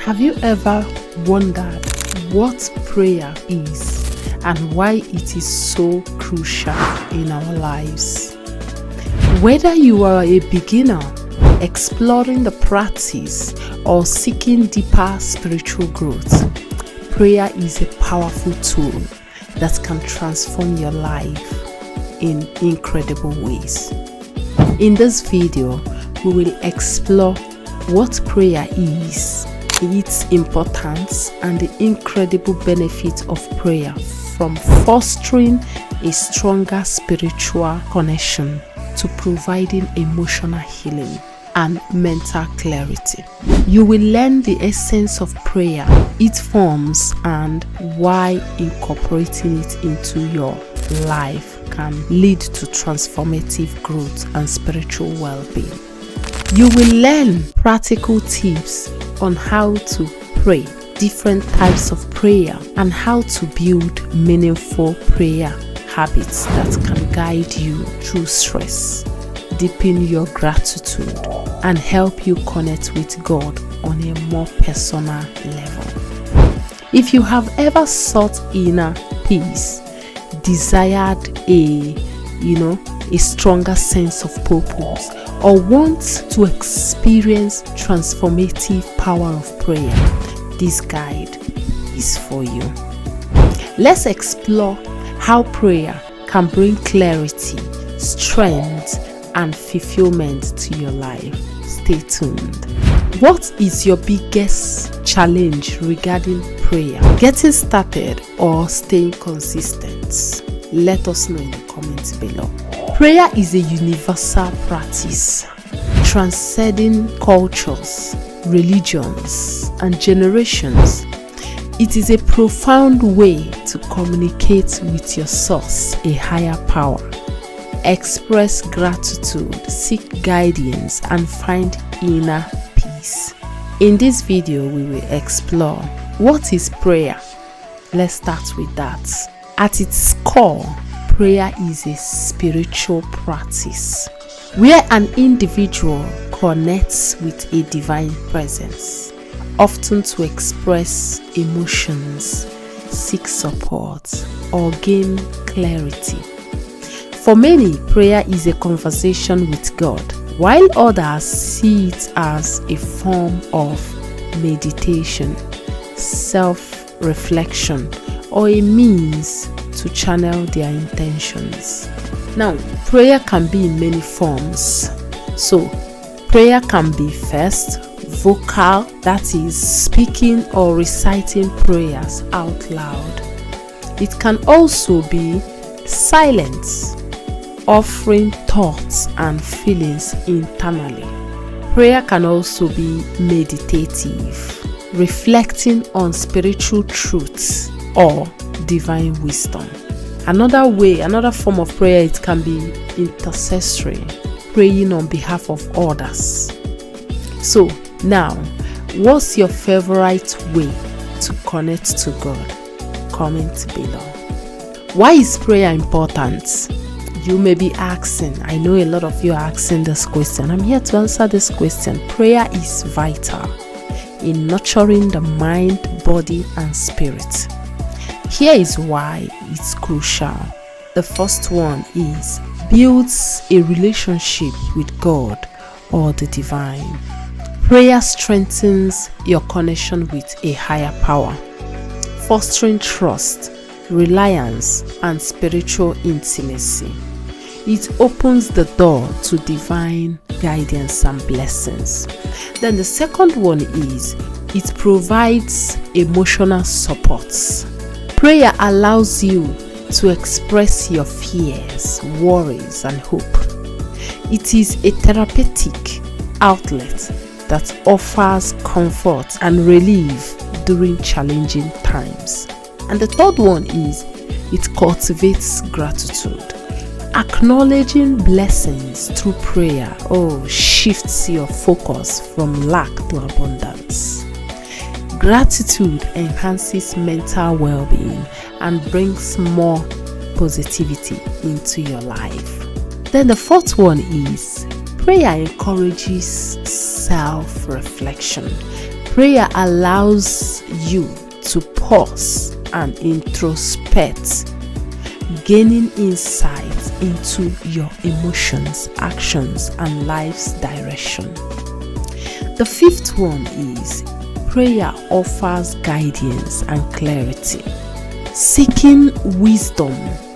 Have you ever wondered what prayer is and why it is so crucial in our lives? Whether you are a beginner, exploring the practice, or seeking deeper spiritual growth, prayer is a powerful tool that can transform your life in incredible ways. In this video, we will explore what prayer is, its importance, and the incredible benefits of prayer from fostering a stronger spiritual connection to providing emotional healing and mental clarity. You will learn the essence of prayer, its forms, and why incorporating it into your life can lead to transformative growth and spiritual well-being. You will learn practical tips on how to pray, different types of prayer, and how to build meaningful prayer habits that can guide you through stress, deepen your gratitude, and help you connect with God on a more personal level. If you have ever sought inner peace, desired a stronger sense of purpose, or want to experience transformative power of prayer, this guide is for you. Let's explore how prayer can bring clarity, strength, and fulfillment to your life. Stay tuned. What is your biggest challenge regarding prayer? Getting started or staying consistent? Let us know in the comments below. Prayer is a universal practice, transcending cultures, religions, and generations. It is a profound way to communicate with your source, a higher power, express gratitude, seek guidance, and find inner peace. In this video, we will explore what is prayer. Let's start with that. At its core, prayer is a spiritual practice where an individual connects with a divine presence, often to express emotions, seek support, or gain clarity. For many, prayer is a conversation with God, while others see it as a form of meditation, self-reflection, or a means to channel their intentions. Now, prayer can be in many forms. So, prayer can be first vocal, that is, speaking or reciting prayers out loud. It can also be silent, offering thoughts and feelings internally. Prayer can also be meditative, reflecting on spiritual truths or divine wisdom. Another form of prayer, it can be intercessory, praying on behalf of others. So now, what's your favorite way to connect to God? Comment below. Why is prayer important? You may be asking. I know a lot of you are asking this question. I'm here to answer this question. Prayer is vital in nurturing the mind, body, and spirit. Here is why it's crucial. The first one is builds a relationship with God or the divine. Prayer strengthens your connection with a higher power, fostering trust, reliance, and spiritual intimacy. It opens the door to divine guidance and blessings. Then the second one is it provides emotional support. Prayer allows you to express your fears, worries, and hope. It is a therapeutic outlet that offers comfort and relief during challenging times. And the third one is it cultivates gratitude. Acknowledging blessings through prayer shifts your focus from lack to abundance. Gratitude enhances mental well-being and brings more positivity into your life. Then the fourth one is prayer encourages self-reflection. Prayer allows you to pause and introspect, gaining insight into your emotions, actions, and life's direction. The fifth one is prayer offers guidance and clarity. Seeking wisdom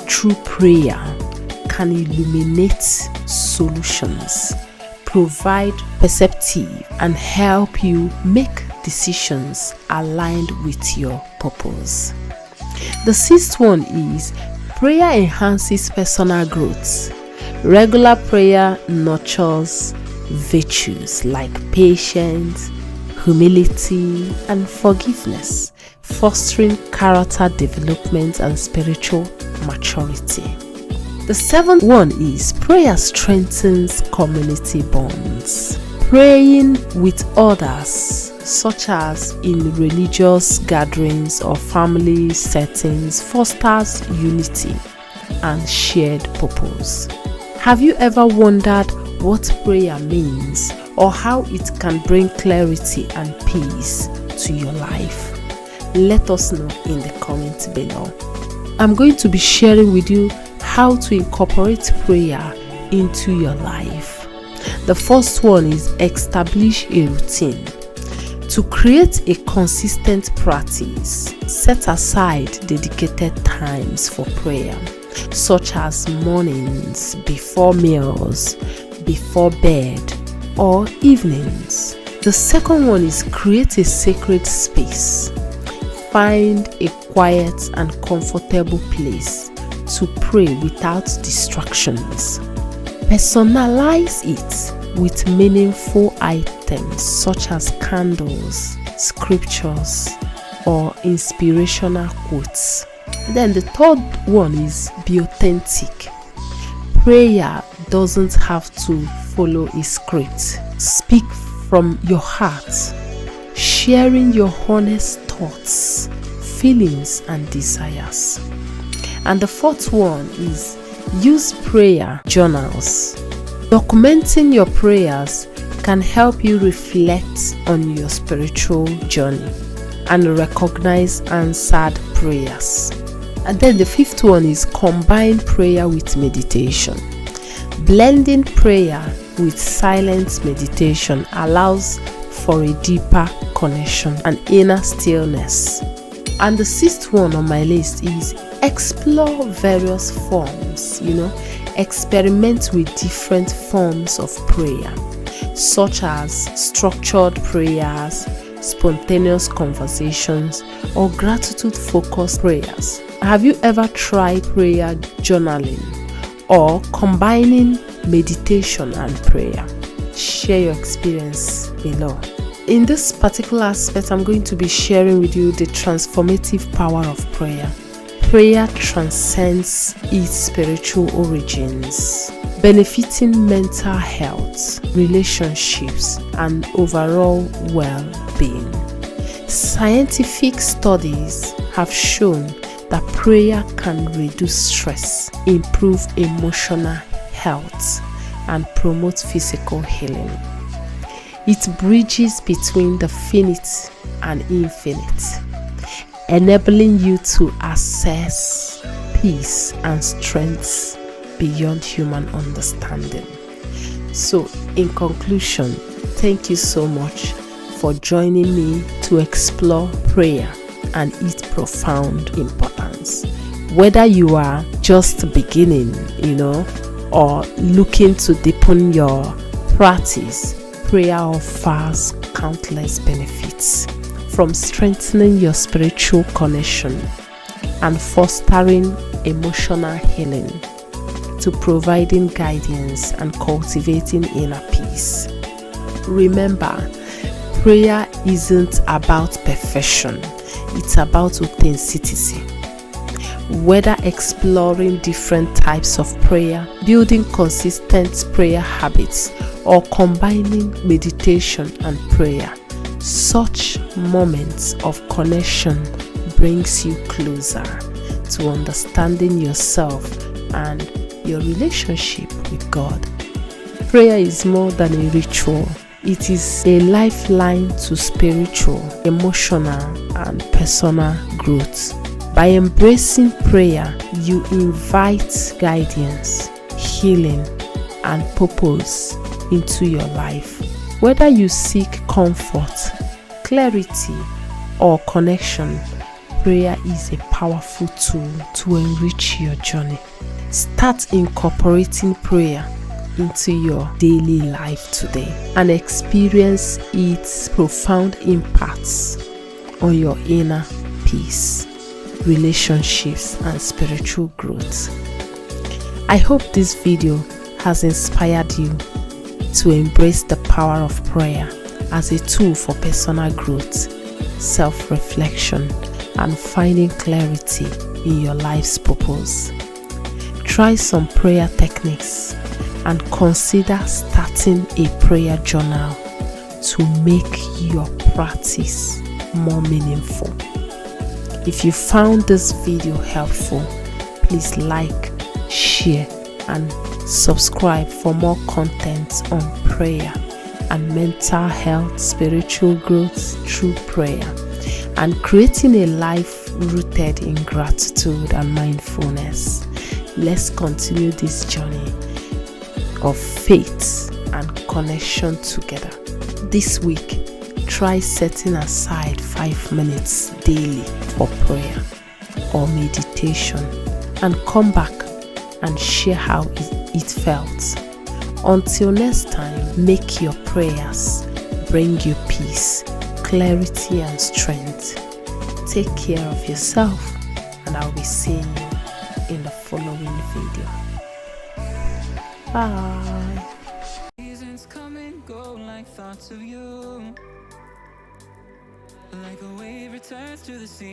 through prayer can illuminate solutions, provide perspective, and help you make decisions aligned with your purpose. The sixth one is prayer enhances personal growth. Regular prayer nurtures virtues like patience, humility, and forgiveness, fostering character development and spiritual maturity. The seventh one is prayer strengthens community bonds. Praying with others, such as in religious gatherings or family settings, fosters unity and shared purpose. Have you ever wondered what prayer means or how it can bring clarity and peace to your life? Let us know in the comments below. I'm going to be sharing with you how to incorporate prayer into your life. The first one is establish a routine. To create a consistent practice, set aside dedicated times for prayer, such as mornings, before meals, before bed, or evenings. The second one is create a sacred space. Find a quiet and comfortable place to pray without distractions. Personalize it with meaningful items such as candles, scriptures, or inspirational quotes. Then the third one is be authentic. Prayer doesn't have to follow a script. Speak from your heart, sharing your honest thoughts, feelings, and desires. And the fourth one is use prayer journals. Documenting your prayers can help you reflect on your spiritual journey and recognize answered prayers. And then the fifth one is combine prayer with meditation. Blending prayer with silent meditation allows for a deeper connection and inner stillness. And the sixth one on my list is explore various forms, experiment with different forms of prayer, such as structured prayers, spontaneous conversations, or gratitude-focused prayers. Have you ever tried prayer journaling or combining meditation and prayer? Share your experience below. In this particular aspect, I'm going to be sharing with you the transformative power of prayer. Prayer transcends its spiritual origins, benefiting mental health, relationships, and overall well-being. Scientific studies have shown that prayer can reduce stress, improve emotional health, and promote physical healing. It bridges between the finite and infinite, enabling you to access peace and strength beyond human understanding. So, in conclusion, thank you so much for joining me to explore prayer and its profound importance. Whether you are just beginning, or looking to deepen your practice, prayer offers countless benefits, from strengthening your spiritual connection and fostering emotional healing to providing guidance and cultivating inner peace. Remember, prayer isn't about perfection, it's about authenticity. Whether exploring different types of prayer, building consistent prayer habits, or combining meditation and prayer, such moments of connection brings you closer to understanding yourself and your relationship with God. Prayer is more than a ritual. It is a lifeline to spiritual, emotional, and personal growth. By embracing prayer, you invite guidance, healing, and purpose into your life. Whether you seek comfort, clarity, or connection, prayer is a powerful tool to enrich your journey. Start incorporating prayer into your daily life today and experience its profound impacts on your inner peace, relationships, and spiritual growth. I hope this video has inspired you to embrace the power of prayer as a tool for personal growth, self-reflection, and finding clarity in your life's purpose. Try some prayer techniques and consider starting a prayer journal to make your practice more meaningful. If you found this video helpful, please like, share, and subscribe for more content on prayer and mental health, spiritual growth through prayer, and creating a life rooted in gratitude and mindfulness. Let's continue this journey of faith and connection together. This week, try setting aside 5 minutes daily for prayer or meditation and come back and share how it felt. Until next time, make your prayers bring you peace, clarity, and strength. Take care of yourself, and I'll be seeing you in the following video. Bye. Seasons come and go like thoughts of you, like a wave returns to the sea.